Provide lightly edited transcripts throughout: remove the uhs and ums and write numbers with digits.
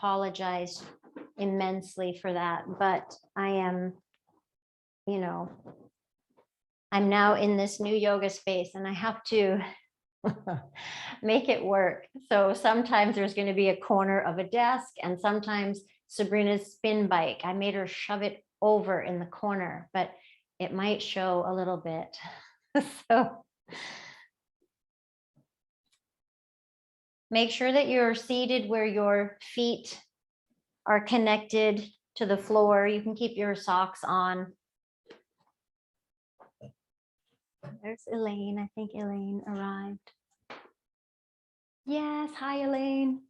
apologize immensely for that, but I am, you know, I'm now in this new yoga space and I have to make it work. So sometimes there's going to be a corner of a desk, and sometimes Sabrina's spin bike, I made her shove it over in the corner, but it might show a little bit. So make sure that you're seated where your feet are connected to the floor. You can keep your socks on. There's Elaine. I think Elaine arrived. Yes, hi Elaine.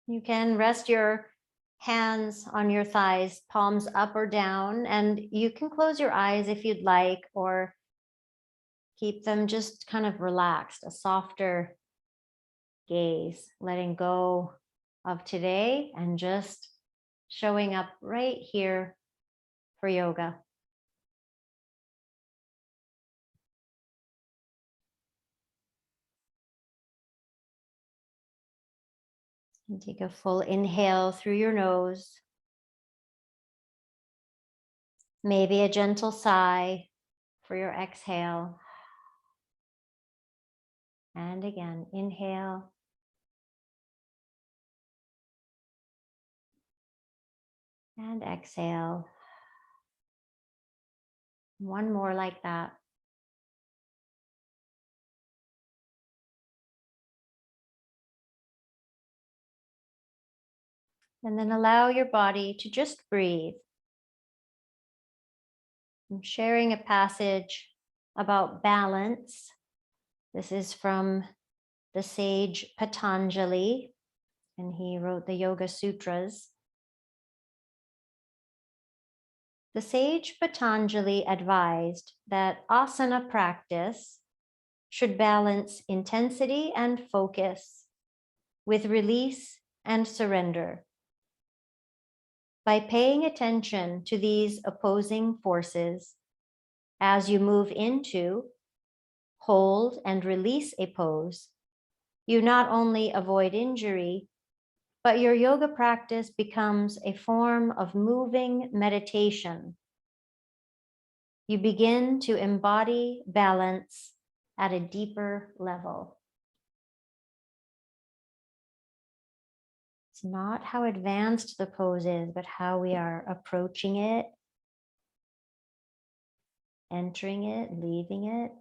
You can rest your hands on your thighs, palms up or down, and you can close your eyes if you'd like, or keep them just kind of relaxed, a softer gaze, letting go of today and just showing up right here for yoga. And take a full inhale through your nose. Maybe a gentle sigh for your exhale. And again, inhale. And exhale. One more like that. And then allow your body to just breathe. I'm sharing a passage about balance. This is from the sage Patanjali, and he wrote the Yoga Sutras. The sage Patanjali advised that asana practice should balance intensity and focus with release and surrender. By paying attention to these opposing forces as you move into, hold, and release a pose, you not only avoid injury, but your yoga practice becomes a form of moving meditation. You begin to embody balance at a deeper level. It's not how advanced the pose is, but how we are approaching it, entering it, leaving it.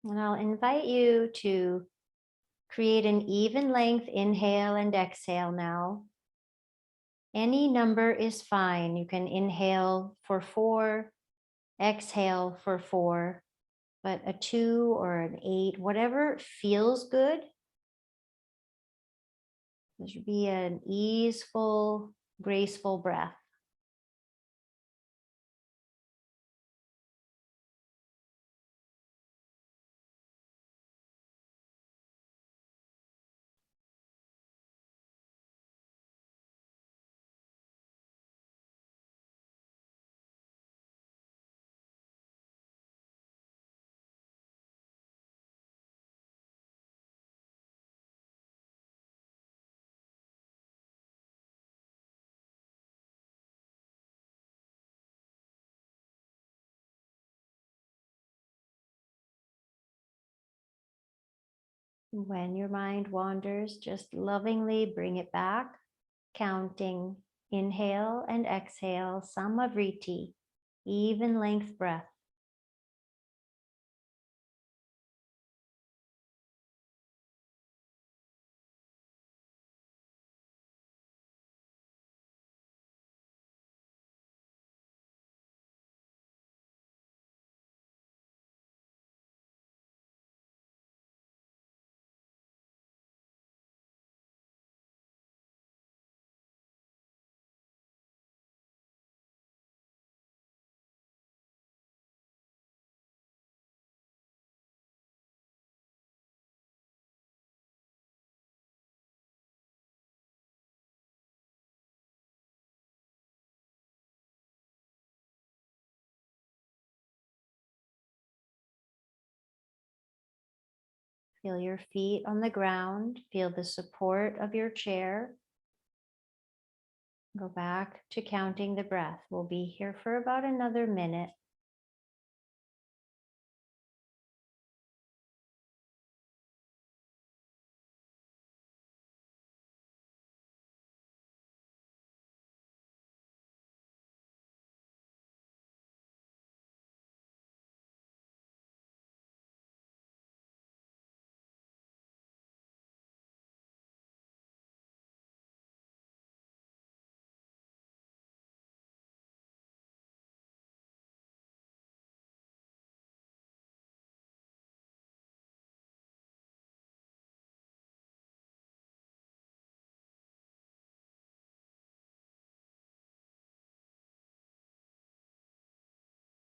And I'll invite you to create an even length inhale and exhale now. Any number is fine. You can inhale for 4, exhale for 4, but a 2 or an 8, whatever feels good. This should be an easeful, graceful breath. When your mind wanders, just lovingly bring it back, counting inhale and exhale, Samavriti, even length breath. Feel your feet on the ground. Feel the support of your chair. Go back to counting the breath. We'll be here for about another minute.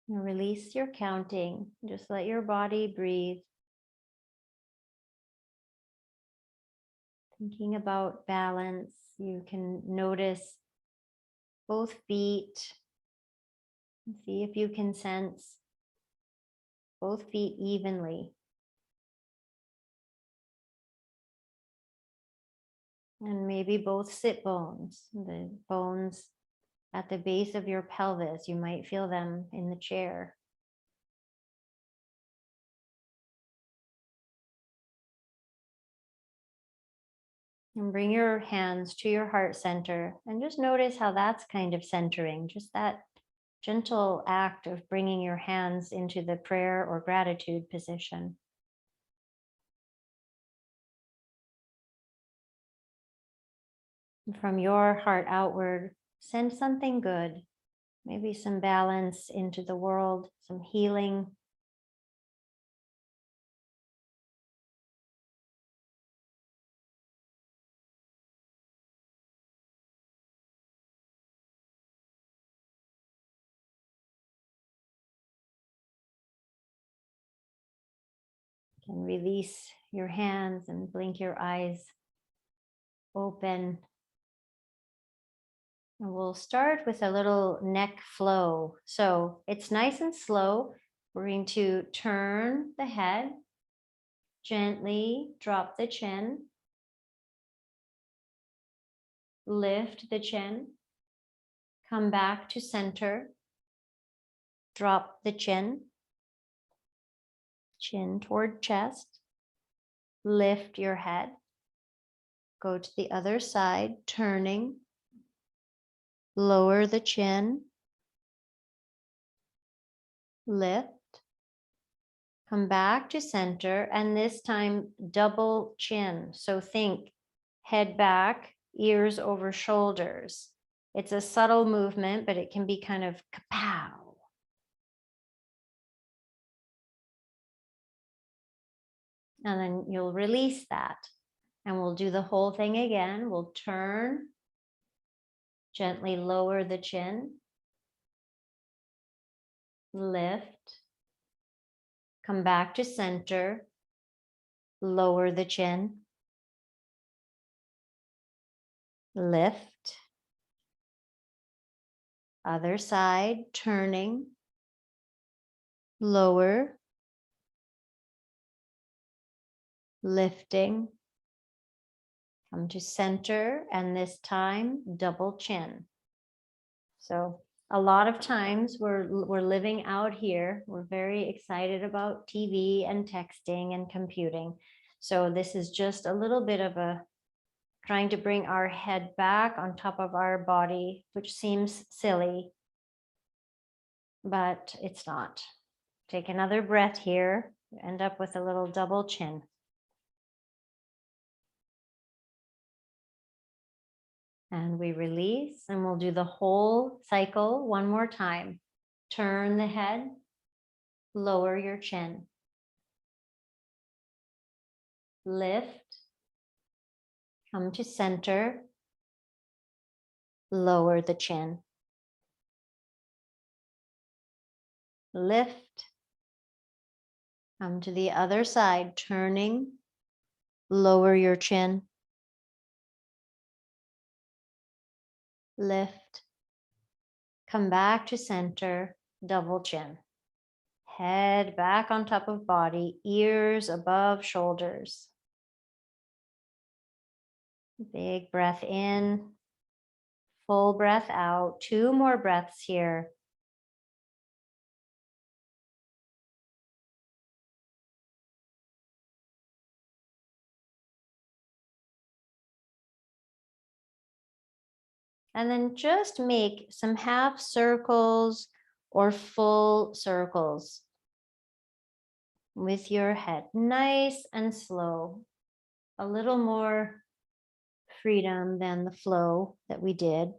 And release your counting. Just let your body breathe. Thinking about balance, you can notice both feet. See if you can sense both feet evenly. And maybe both sit bones, the bones at the base of your pelvis. You might feel them in the chair. And bring your hands to your heart center and just notice how that's kind of centering, just that gentle act of bringing your hands into the prayer or gratitude position. And from your heart outward, send something good, maybe some balance into the world, some healing. You can release your hands and blink your eyes open. And we'll start with a little neck flow. So it's nice and slow. We're going to turn the head, gently drop the chin, lift the chin, come back to center, drop the chin, chin toward chest, lift your head, go to the other side, turning, lower the chin, lift, come back to center, and this time double chin. So think head back, ears over shoulders. It's a subtle movement, but it can be kind of kapow. And then you'll release that. And we'll do the whole thing again. We'll turn, gently lower the chin, lift, come back to center, lower the chin, lift, other side, turning, lower, lifting, come to center, and this time double chin. So a lot of times we're living out here. We're very excited about TV and texting and computing. So this is just a little bit of a trying to bring our head back on top of our body, which seems silly, but it's not. Take another breath here. You end up with a little double chin. And we release, and we'll do the whole cycle one more time. Turn the head, lower your chin. Lift, come to center, lower the chin. Lift, come to the other side, turning, lower your chin. Lift, come back to center, double chin. Head back on top of body, ears above shoulders. Big breath in, full breath out. 2 more breaths here. And then just make some half circles or full circles with your head, nice and slow. A little more freedom than the flow that we did.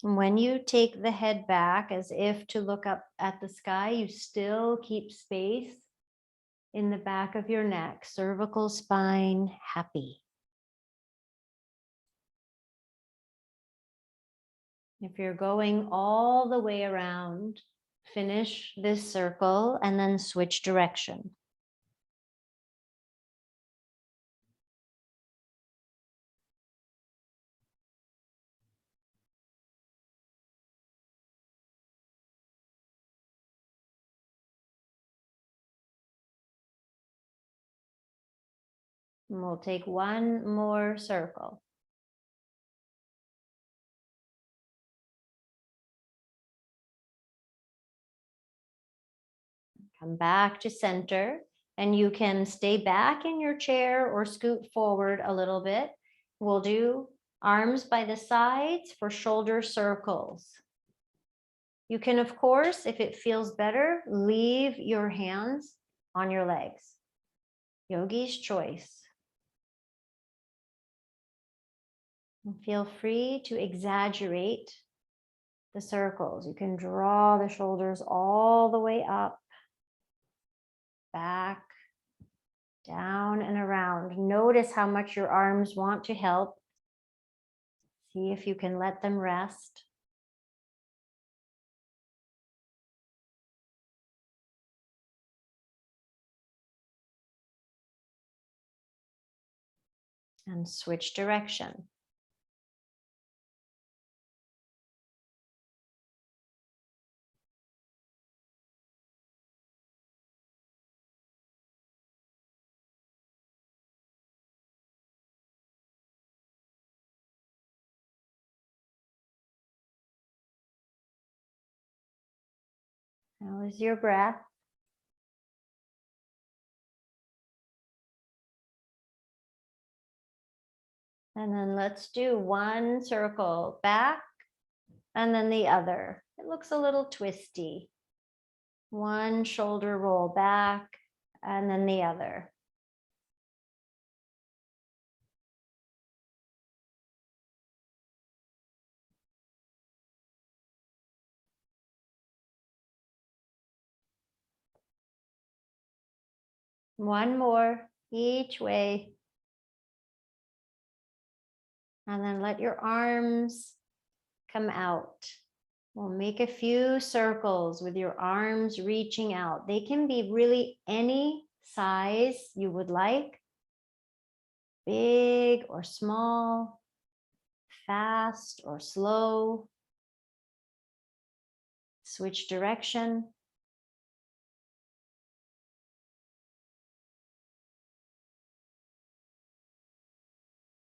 And when you take the head back as if to look up at the sky, you still keep space in the back of your neck, cervical spine happy. If you're going all the way around, finish this circle and then switch direction. And we'll take one more circle. Come back to center, and you can stay back in your chair or scoot forward a little bit. We'll do arms by the sides for shoulder circles. You can, of course, if it feels better, leave your hands on your legs. Yogi's choice. And feel free to exaggerate the circles. You can draw the shoulders all the way up, back, down and around. Notice how much your arms want to help. See if you can let them rest. And switch direction. How is your breath? And then let's do one circle back and then the other. It looks a little twisty. One shoulder roll back and then the other. One more each way. And then let your arms come out. We'll make a few circles with your arms reaching out. They can be really any size you would like, big or small, fast or slow. Switch direction.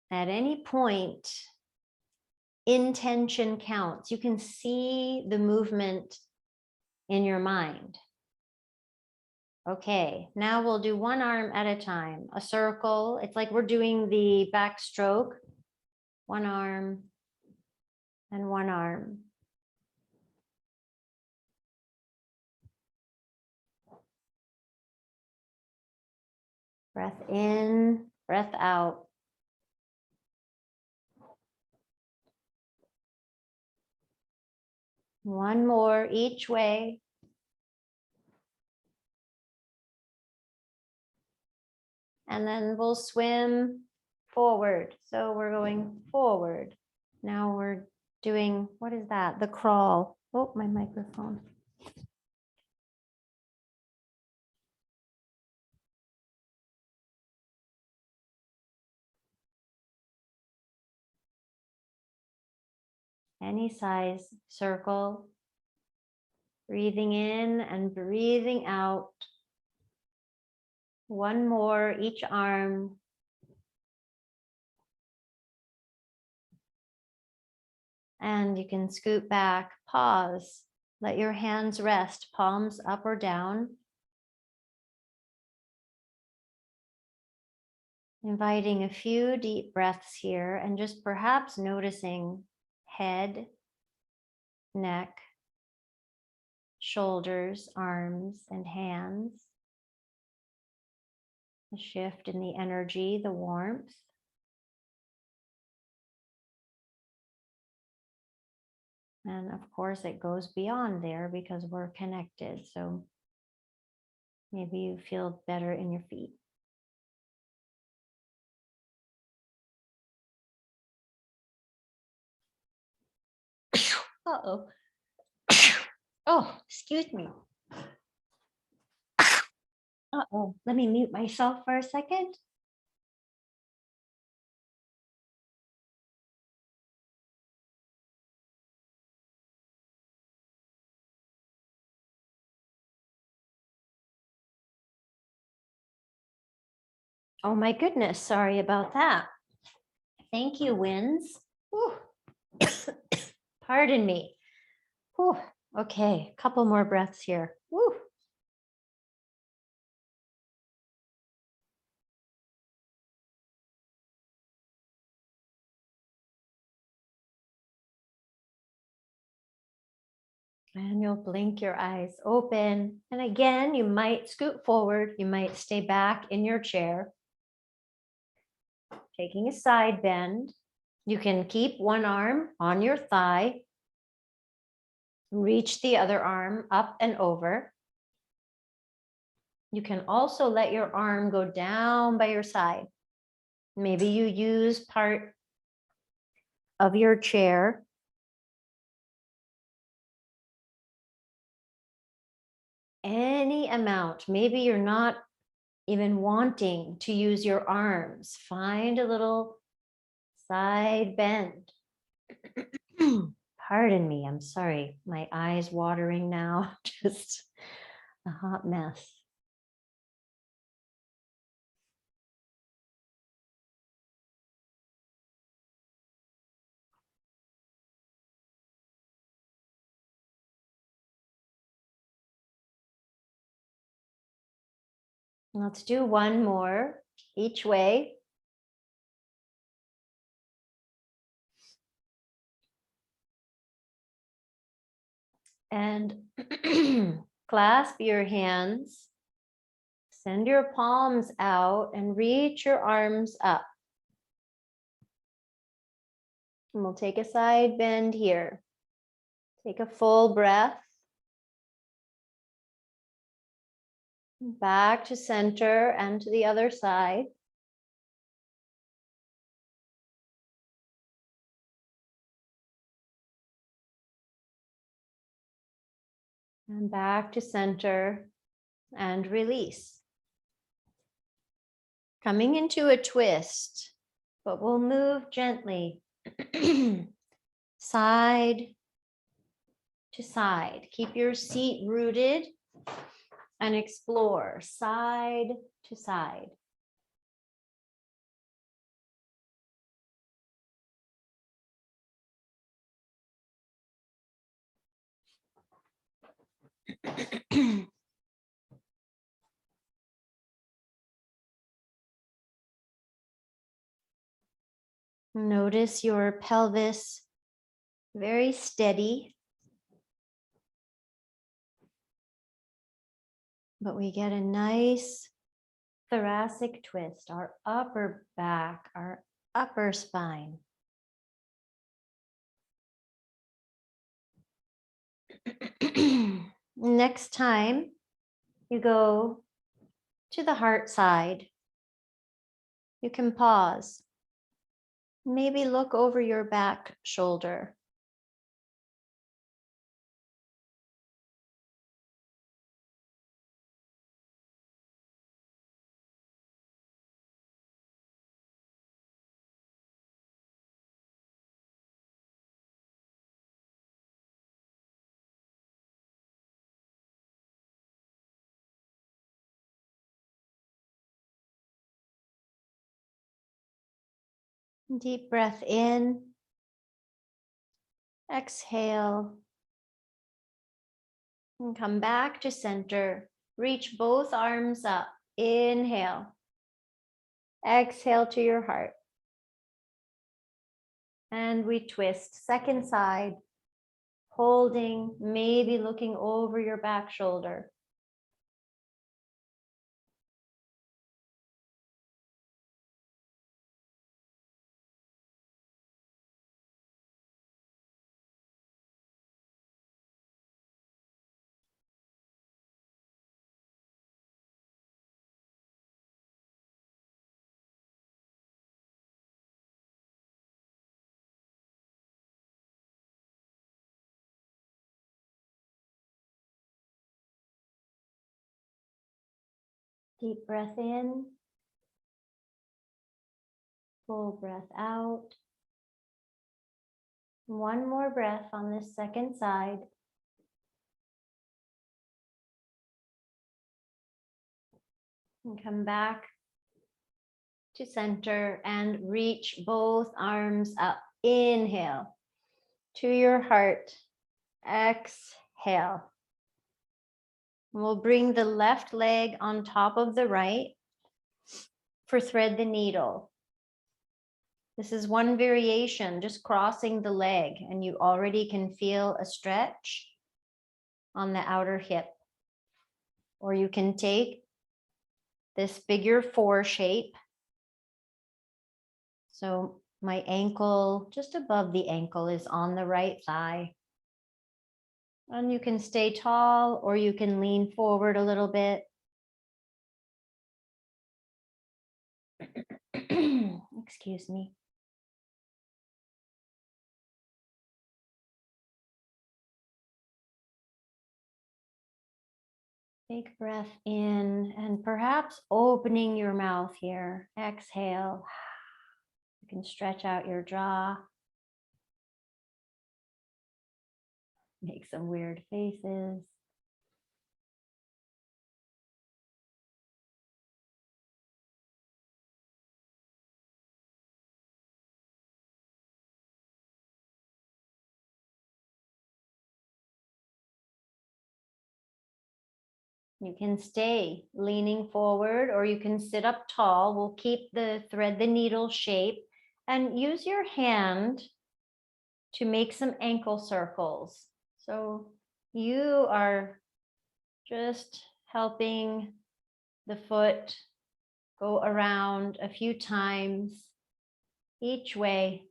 At any point, intention counts. You can see the movement in your mind. Okay, now we'll do one arm at a time. A circle. It's like we're doing the backstroke. One arm and one arm. Breath in, breath out. One more each way. And then we'll swim forward. So we're going forward. Now we're doing, what is that? The crawl. Oh, my microphone. Any size circle. Breathing in and breathing out. One more, each arm. And you can scoot back, pause, let your hands rest, palms up or down. Inviting a few deep breaths here and just perhaps noticing head, neck, shoulders, arms, and hands. The shift in the energy, the warmth. And of course, it goes beyond there because we're connected. So maybe you feel better in your feet. Uh-oh. Oh, excuse me. Uh-oh. Let me mute myself for a second. Oh my goodness, sorry about that. Thank you, winds. Pardon me. Whew. Okay, a couple more breaths here. Woo. And you'll blink your eyes open. And again, you might scoot forward. You might stay back in your chair, taking a side bend. You can keep one arm on your thigh. Reach the other arm up and over. You can also let your arm go down by your side. Maybe you use part of your chair. Any amount. Maybe you're not even wanting to use your arms. Find a little side bend. Pardon me, I'm sorry. My eyes watering now, just a hot mess. Let's do one more each way. And clasp your hands. Send your palms out and reach your arms up. And we'll take a side bend here. Take a full breath. Back to center and to the other side. And back to center and release. Coming into a twist, but we'll move gently side to side. Keep your seat rooted and explore side to side. Notice your pelvis very steady, but we get a nice thoracic twist, our upper back, our upper spine. Next time you go to the heart side, you can pause. Maybe look over your back shoulder. Deep breath in. Exhale. And come back to center. Reach both arms up. Inhale. Exhale to your heart. And we twist. Second side. Holding, maybe looking over your back shoulder. Deep breath in. Full breath out. One more breath on this second side. And come back to center and reach both arms up. Inhale to your heart. Exhale. We'll bring the left leg on top of the right for thread the needle. This is one variation, just crossing the leg, and you already can feel a stretch on the outer hip. Or you can take this figure 4 shape. So my ankle, just above the ankle, is on the right thigh. And you can stay tall or you can lean forward a little bit. Excuse me. Big breath in and perhaps opening your mouth here. Exhale. You can stretch out your jaw. Make some weird faces. You can stay leaning forward or you can sit up tall. We'll keep the thread the needle shape and use your hand to make some ankle circles. So you are just helping the foot go around a few times each way.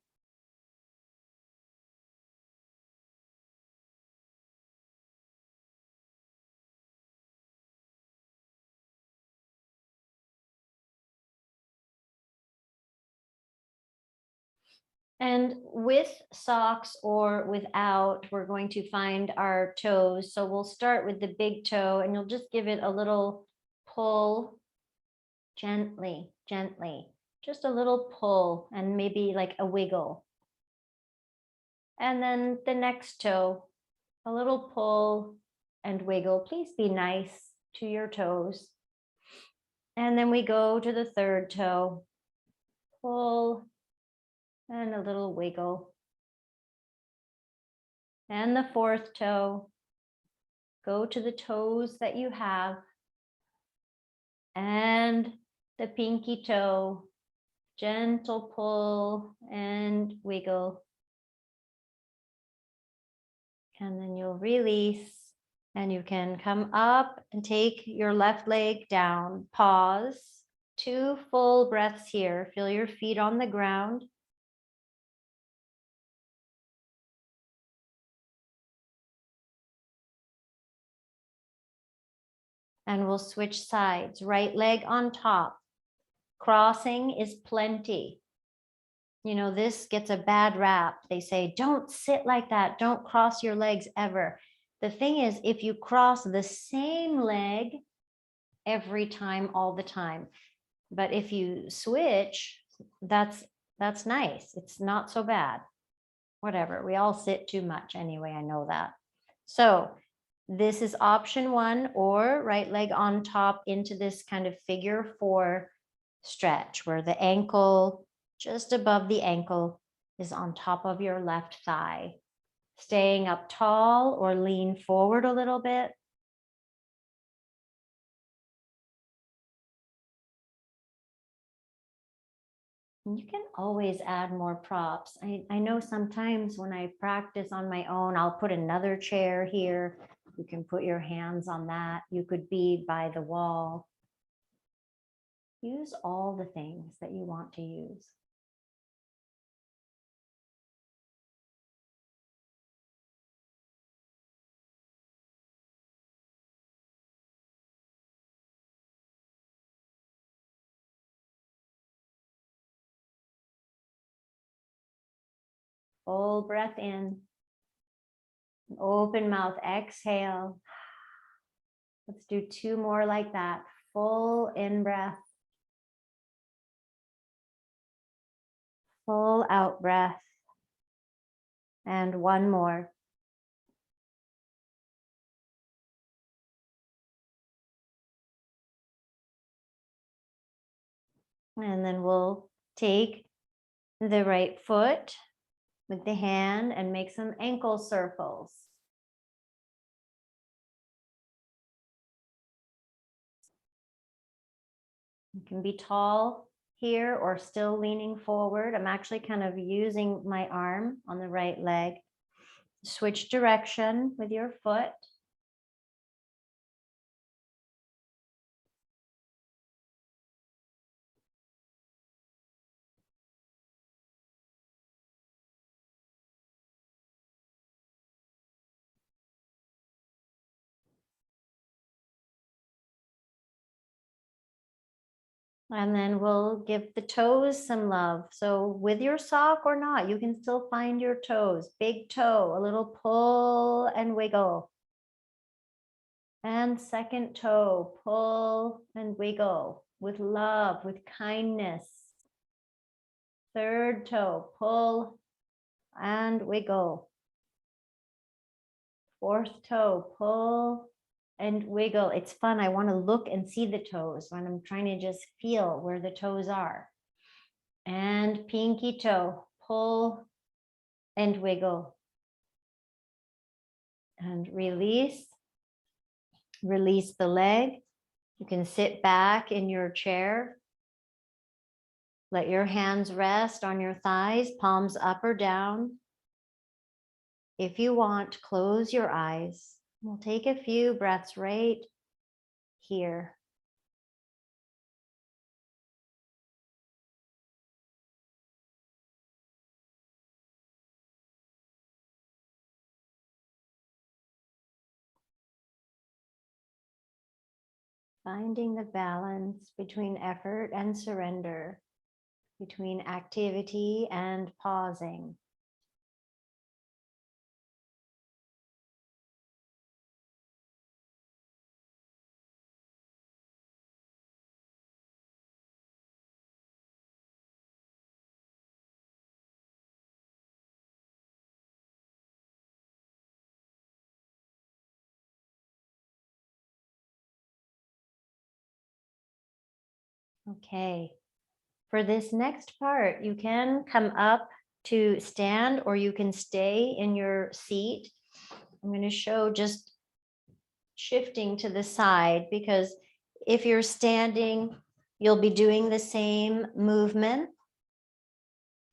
And with socks or without, we're going to find our toes. So we'll start with the big toe and you'll just give it a little pull gently, gently, just a little pull and maybe like a wiggle. And then the next toe, a little pull and wiggle. Please be nice to your toes. And then we go to the third toe, pull and a little wiggle. And the fourth toe, go to the toes that you have. And the pinky toe, gentle pull and wiggle. And then you'll release and you can come up and take your left leg down. Pause, 2 full breaths here. Feel your feet on the ground. And we'll switch sides. Right leg on top. Crossing is plenty. You know, this gets a bad rap. They say, don't sit like that. Don't cross your legs ever. The thing is, if you cross the same leg every time, all the time, but if you switch, that's nice. It's not so bad. Whatever. We all sit too much anyway. I know that. So this is option 1, or right leg on top into this kind of figure 4 stretch where the ankle just above the ankle is on top of your left thigh. Staying up tall or lean forward a little bit. And you can always add more props. I know sometimes when I practice on my own, I'll put another chair here. You can put your hands on that. You could be by the wall. Use all the things that you want to use. Full breath in. Open mouth, exhale. Let's do 2 more like that. Full in breath. Full out breath. And 1 more. And then we'll take the right foot with the hand and make some ankle circles. You can be tall here or still leaning forward. I'm actually kind of using my arm on the right leg. Switch direction with your foot. And then we'll give the toes some love. So with your sock or not, you can still find your toes. Big toe, a little pull and wiggle. And second toe, pull and wiggle with love, with kindness. Third toe, pull and wiggle. Fourth toe, pull and wiggle. It's fun. I want to look and see the toes when I'm trying to just feel where the toes are. And pinky toe, pull and wiggle. And release. Release the leg. You can sit back in your chair. Let your hands rest on your thighs, palms up or down. If you want, close your eyes. We'll take a few breaths right here. Finding the balance between effort and surrender, between activity and pausing. Okay, for this next part, you can come up to stand or you can stay in your seat. I'm going to show just shifting to the side because if you're standing, you'll be doing the same movement.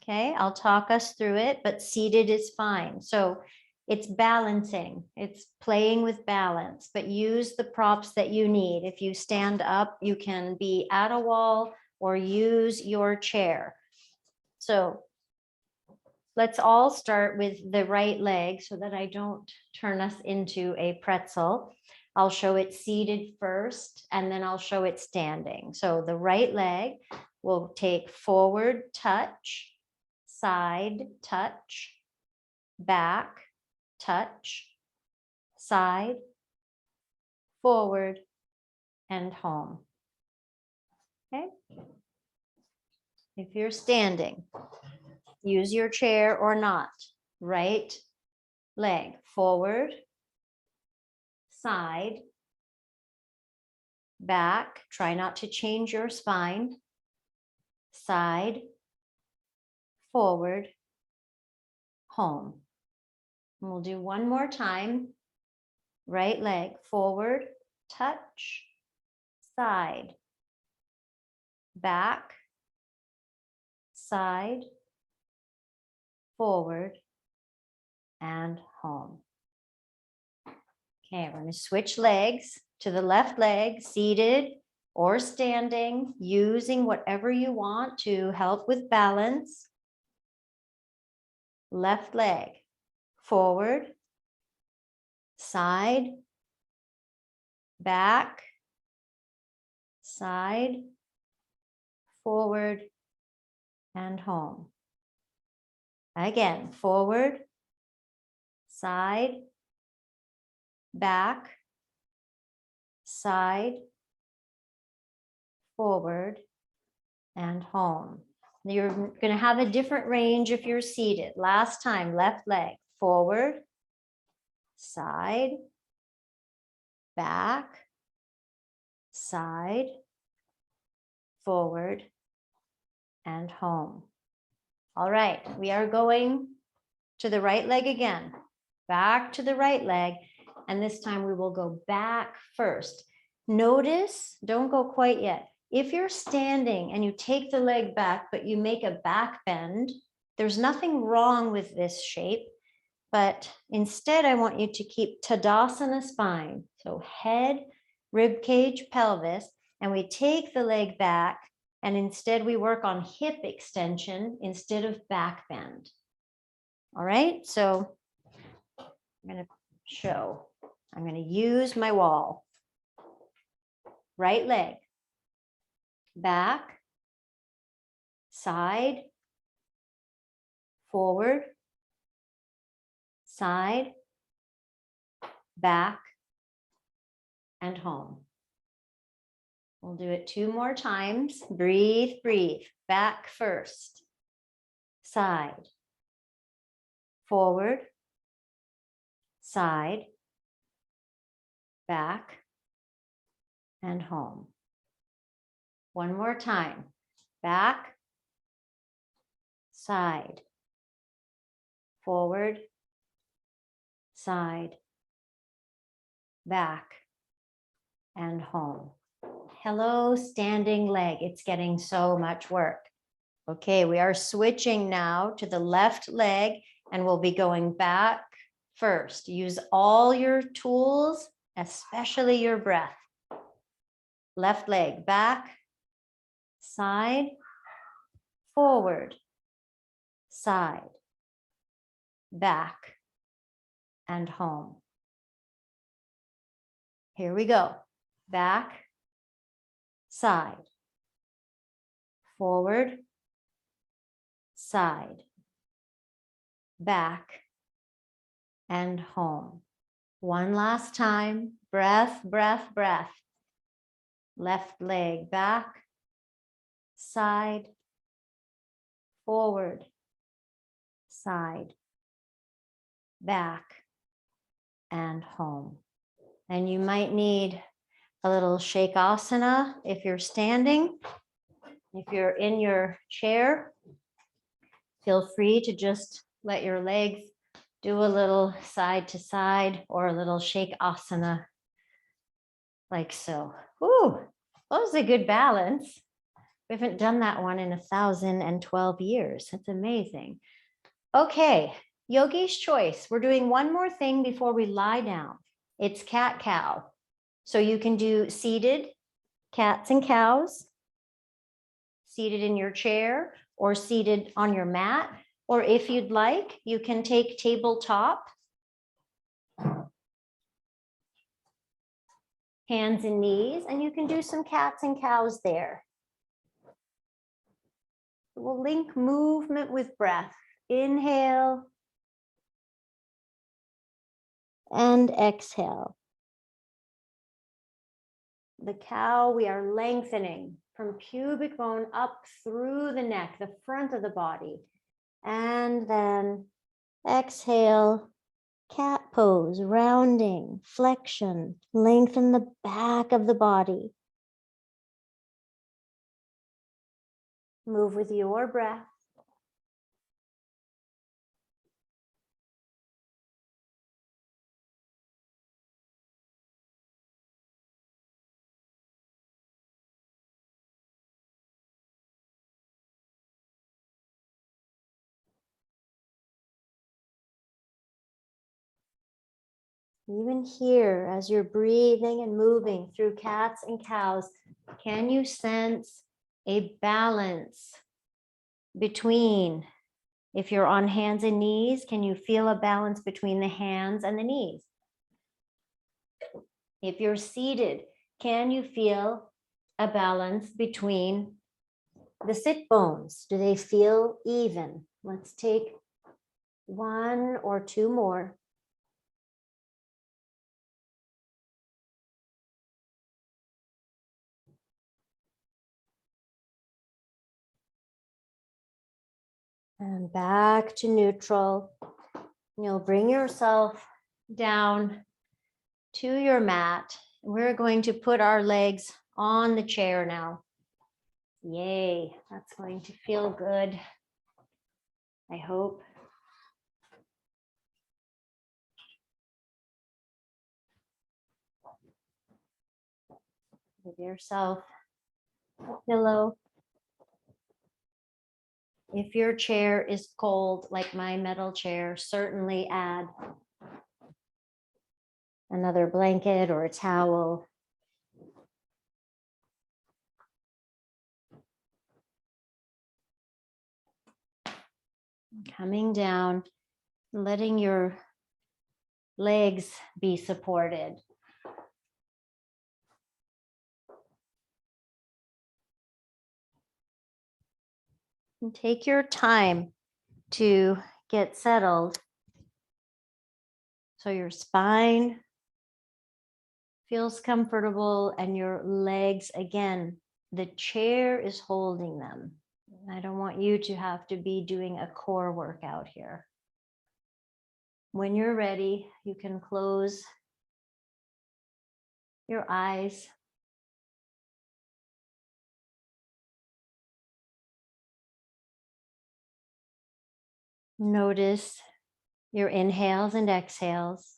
Okay, I'll talk us through it, but seated is fine. So it's balancing, it's playing with balance, but use the props that you need. If you stand up, you can be at a wall or use your chair. So let's all start with the right leg so that I don't turn us into a pretzel. I'll show it seated first, and then I'll show it standing. So the right leg will take forward touch, side touch, back touch, side, forward, and home. Okay. If you're standing, use your chair or not. Right leg forward, side, back. Try not to change your spine. Side, forward, home. And we'll do one more time. Right leg forward, touch, side, back, side, forward, and home. Okay, we're going to switch legs to the left leg, seated or standing, using whatever you want to help with balance. Left leg, forward, side, back, side, forward, and home. Again, forward, side, back, side, forward, and home. You're going to have a different range if you're seated. Last time, left leg, forward, side, back, side, forward, and home. All right, we are going to the right leg again. Back to the right leg, and this time we will go back first. Notice, don't go quite yet. If you're standing and you take the leg back, but you make a back bend, there's nothing wrong with this shape, but instead I want you to keep Tadasana spine. So head, rib cage, pelvis, and we take the leg back, and instead we work on hip extension instead of back bend. All right, so I'm going to show. I'm going to use my wall. Right leg, back, side, forward, side, back, and home. We'll do it 2 more times. Breathe, breathe. Back first, side, forward, side, back, and home. One more time. Back, side, forward, side, back, and home. Hello, standing leg. It's getting so much work. Okay, we are switching now to the left leg, and we'll be going back first. Use all your tools, especially your breath. Left leg, back, side, forward, side, back, and home. Here we go. Back, side, forward, side, back, and home. One last time. Breath, breath, breath. Left leg back, side, forward, side, back, and home. And you might need a little Shakasana if you're standing. If you're in your chair, feel free to just let your legs do a little side to side or a little Shakasana like so. Ooh, that was a good balance. We haven't done that one in 1,012 years. That's amazing. Okay, Yogi's Choice. We're doing one more thing before we lie down. It's cat-cow. So you can do seated cats and cows, seated in your chair or seated on your mat. Or if you'd like, you can take tabletop, hands and knees, and you can do some cats and cows there. We'll link movement with breath. Inhale and exhale. The cow, we are lengthening from pubic bone up through the neck, the front of the body. And then exhale, cat pose, rounding, flexion, lengthen the back of the body. Move with your breath. Even here, as you're breathing and moving through cats and cows, can you sense a balance between, if you're on hands and knees, can you feel a balance between the hands and the knees? If you're seated, can you feel a balance between the sit bones? Do they feel even? Let's take one or two more. And back to neutral. You'll bring yourself down to your mat. We're going to put our legs on the chair now. Yay, that's going to feel good, I hope. Give yourself a pillow. If your chair is cold, like my metal chair, certainly add another blanket or a towel. Coming down, letting your legs be supported. And take your time to get settled so your spine feels comfortable and your legs, again, the chair is holding them. I don't want you to have to be doing a core workout here. When you're ready, you can close your eyes. Notice your inhales and exhales.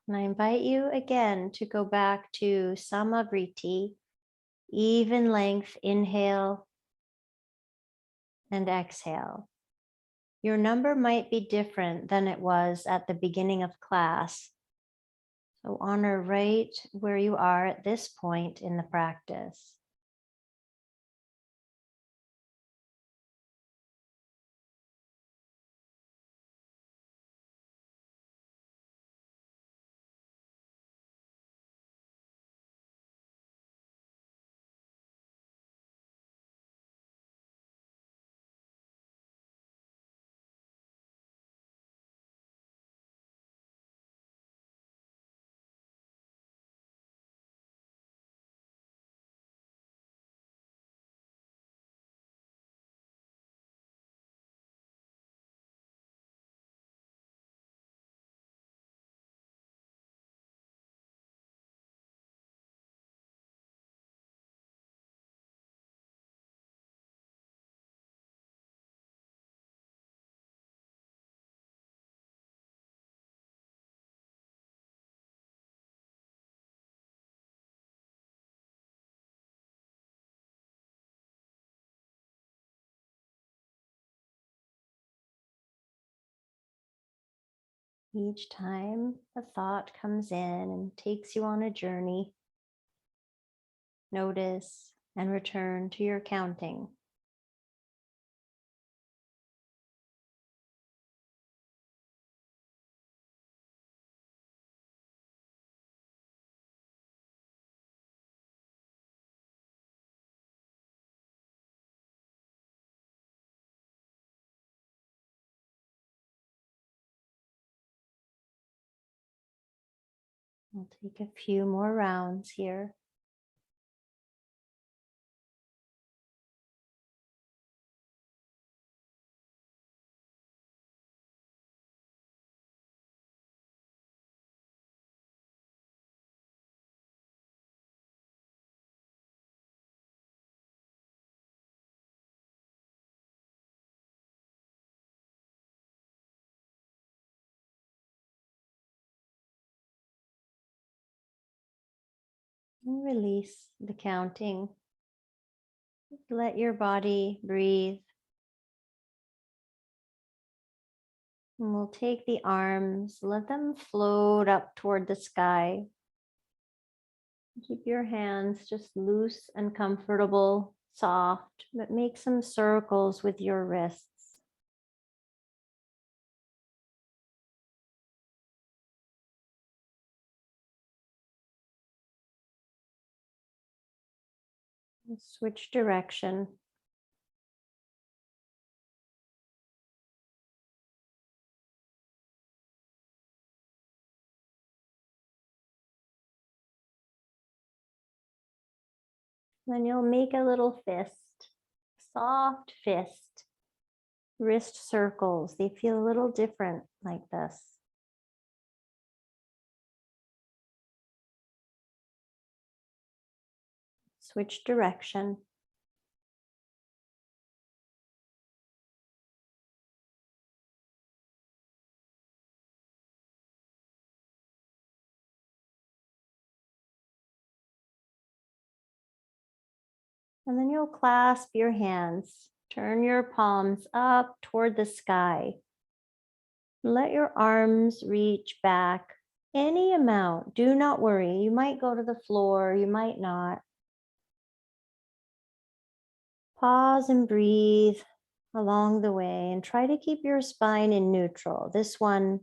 And I invite you again to go back to Samavriti, even length inhale and exhale. Your number might be different than it was at the beginning of class. So honor right where you are at this point in the practice. Each time a thought comes in and takes you on a journey, notice and return to your counting. We'll take a few more rounds here. And release the counting. Let your body breathe. And we'll take the arms, let them float up toward the sky. Keep your hands just loose and comfortable, soft, but make some circles with your wrists. And switch direction. Then you'll make a little fist, soft fist, wrist circles. They feel a little different like this. Switch direction. And then you'll clasp your hands. Turn your palms up toward the sky. Let your arms reach back any amount. Do not worry. You might go to the floor, you might not. Pause and breathe along the way and try to keep your spine in neutral. This one,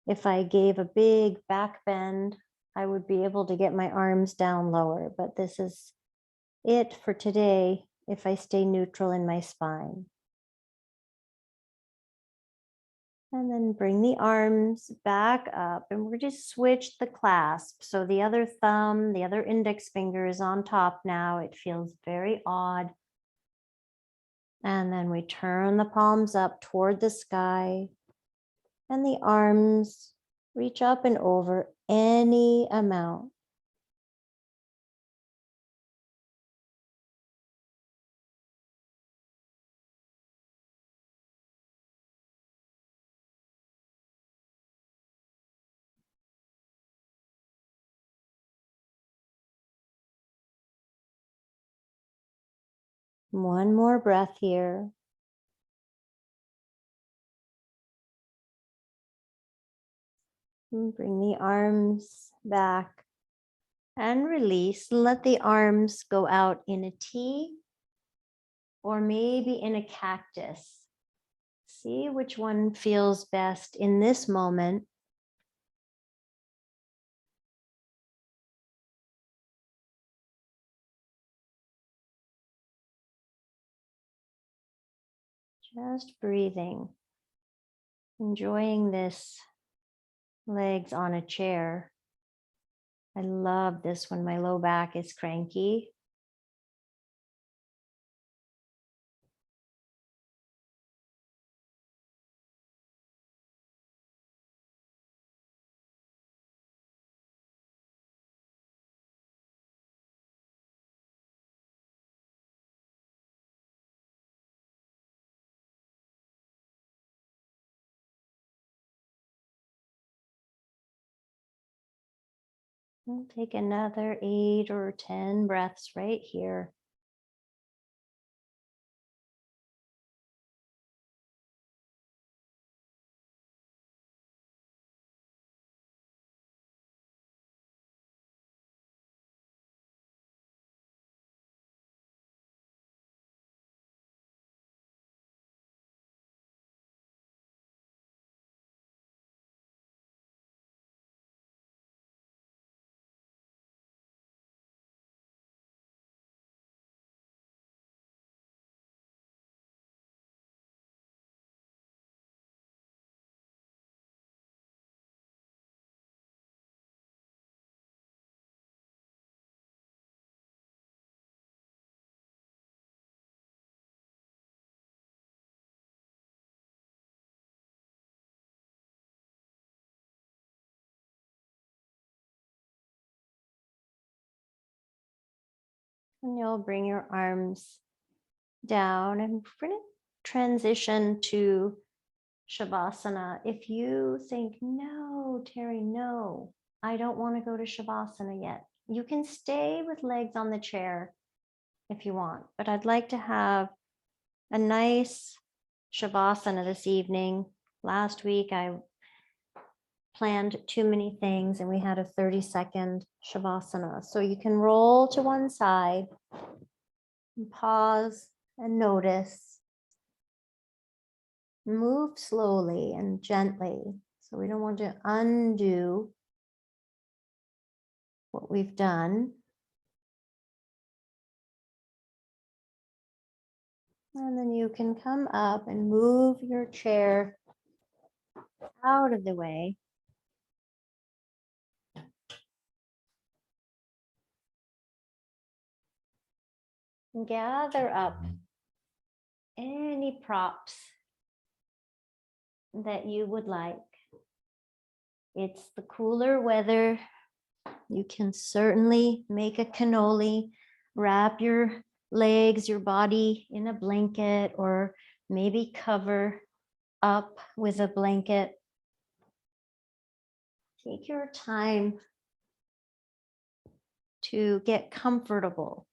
if I gave a big back bend, I would be able to get my arms down lower, but this is it for today if I stay neutral in my spine. And then bring the arms back up and we're going to switch the clasp. So the other thumb, the other index finger is on top now. It feels very odd. And then we turn the palms up toward the sky and the arms reach up and over any amount. One more breath here. And bring the arms back and release. Let the arms go out in a T or maybe in a cactus. See which one feels best in this moment. Just breathing, enjoying this legs on a chair. I love this when my low back is cranky. We'll take another 8 or 10 breaths right here. And you'll bring your arms down and we're going to transition to Shavasana. If you think, no, Terry, no, I don't want to go to Shavasana yet, You can stay with legs on the chair if you want, but I'd like to have a nice Shavasana this evening. Last week, I planned too many things and we had a 30-second Shavasana. So you can roll to one side and pause and notice. Move slowly and gently. So we don't want to undo what we've done. And then you can come up and move your chair out of the way. And gather up any props that you would like. It's the cooler weather. You can certainly make a cannoli, wrap your legs, your body in a blanket, or maybe cover up with a blanket. Take your time to get comfortable.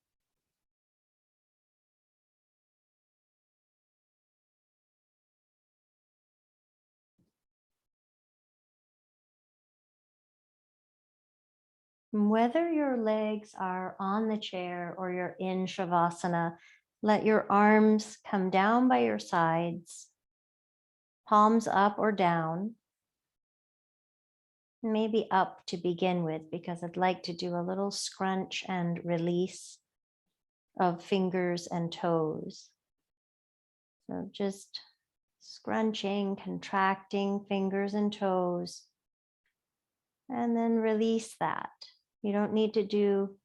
Whether your legs are on the chair or you're in Shavasana, let your arms come down by your sides, palms up or down, maybe up to begin with, because I'd like to do a little scrunch and release of fingers and toes. So just scrunching, contracting fingers and toes, and then release that. You don't need to do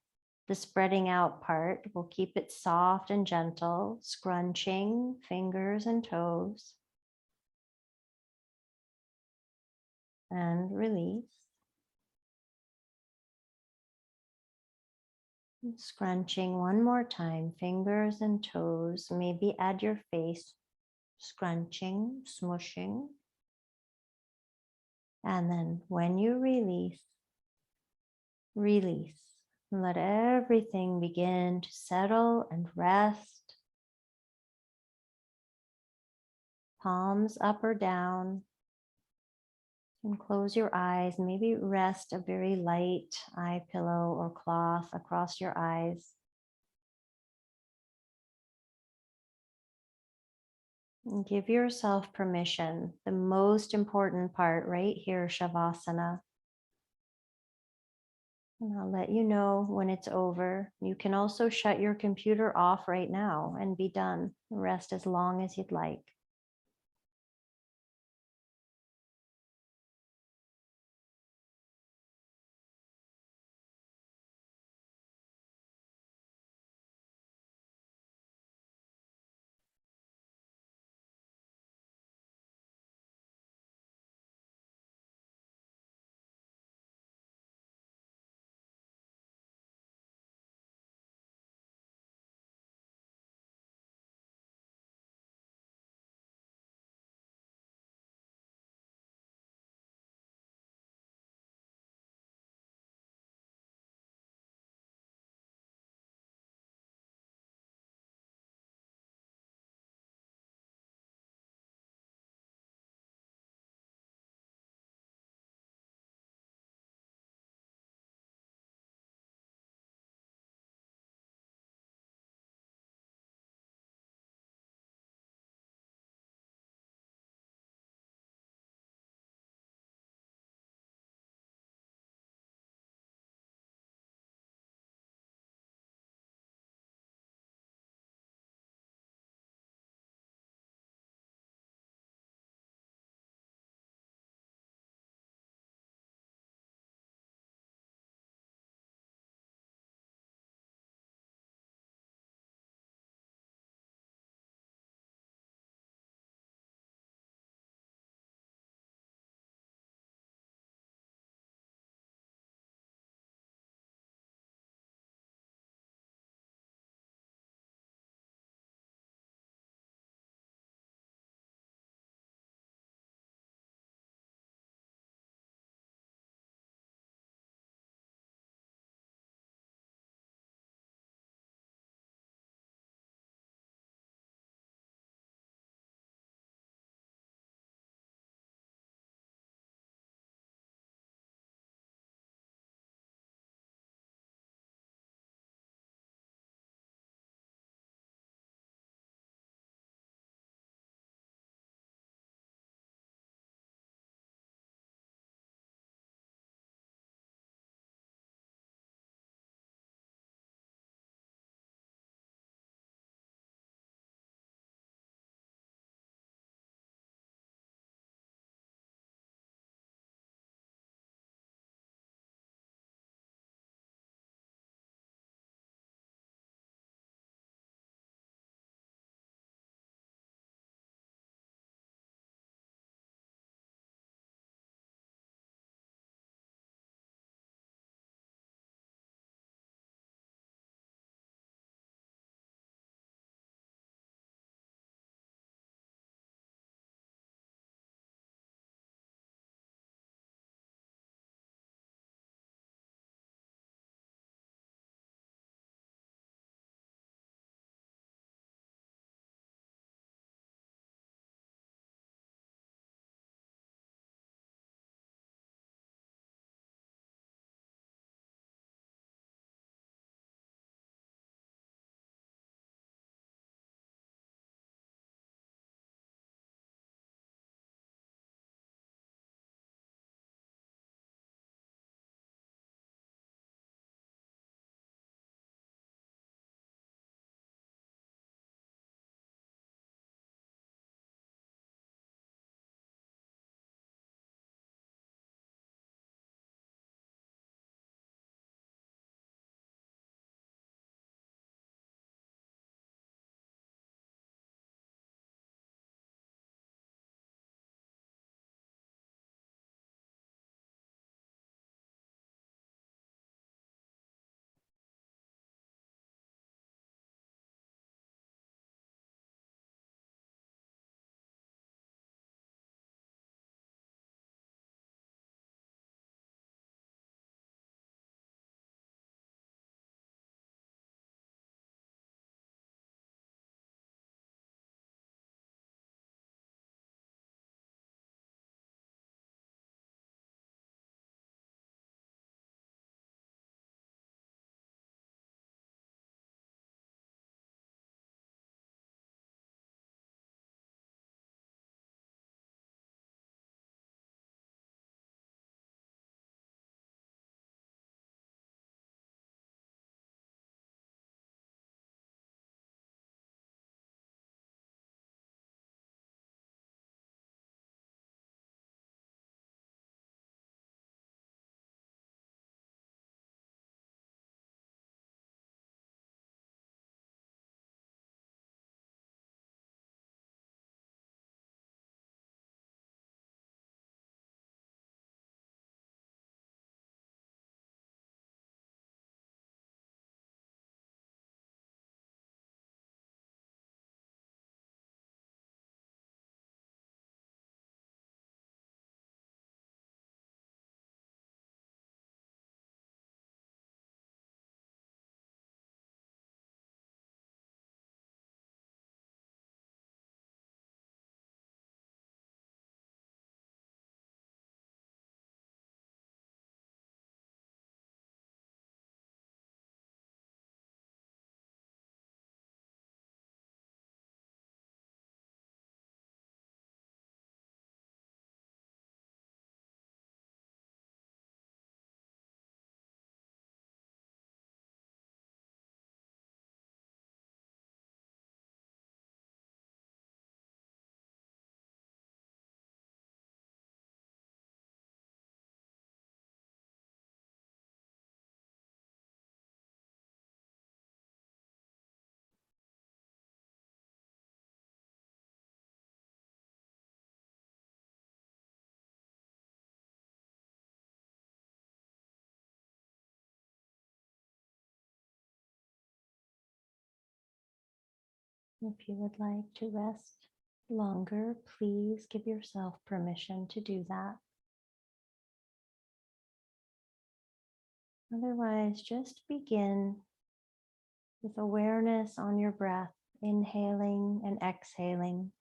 the spreading out part. We'll keep it soft and gentle, scrunching fingers and toes. And release. Scrunching one more time, fingers and toes. Maybe add your face, scrunching, smushing. And then when you release, release. Let everything begin to settle and rest. Palms up or down. And close your eyes. Maybe rest a very light eye pillow or cloth across your eyes. And give yourself permission. The most important part right here, Shavasana. And I'll let you know when it's over. You can also shut your computer off right now and be done. Rest as long as you'd like. If you would like to rest longer, please give yourself permission to do that. Otherwise, just begin with awareness on your breath, inhaling and exhaling.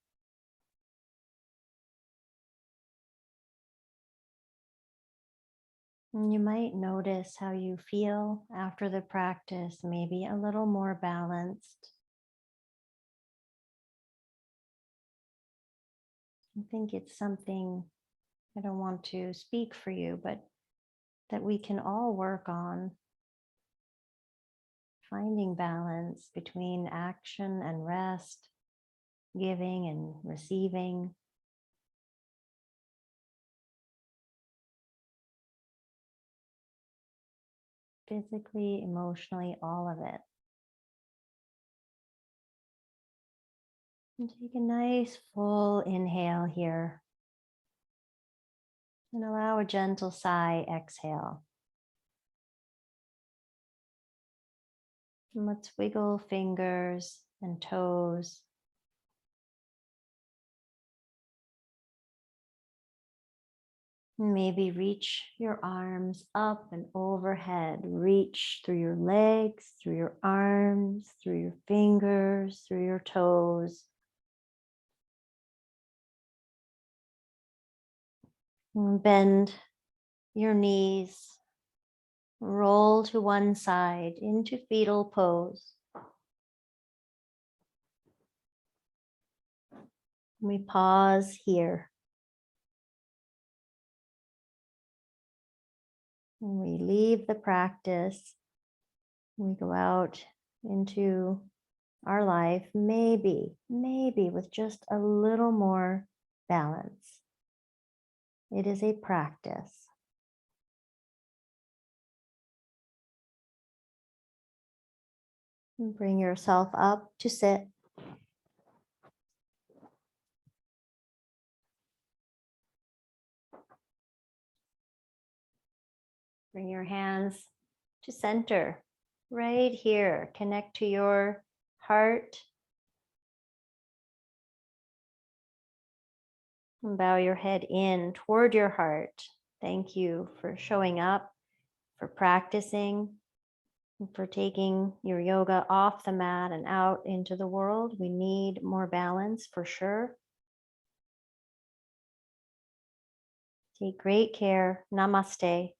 And you might notice how you feel after the practice, maybe a little more balanced. I think it's something, I don't want to speak for you, but that we can all work on. Finding balance between action and rest, giving and receiving. Physically, emotionally, all of it. And take a nice full inhale here. And allow a gentle sigh, exhale. And let's wiggle fingers and toes. Maybe reach your arms up and overhead. Reach through your legs, through your arms, through your fingers, through your toes. And bend your knees. Roll to one side into fetal pose. We pause here. And we leave the practice. We go out into our life, maybe with just a little more balance. It is a practice. And bring yourself up to sit. Bring your hands to center, right here. Connect to your heart. And bow your head in toward your heart. Thank you for showing up, for practicing, and for taking your yoga off the mat and out into the world. We need more balance for sure. Take great care. Namaste.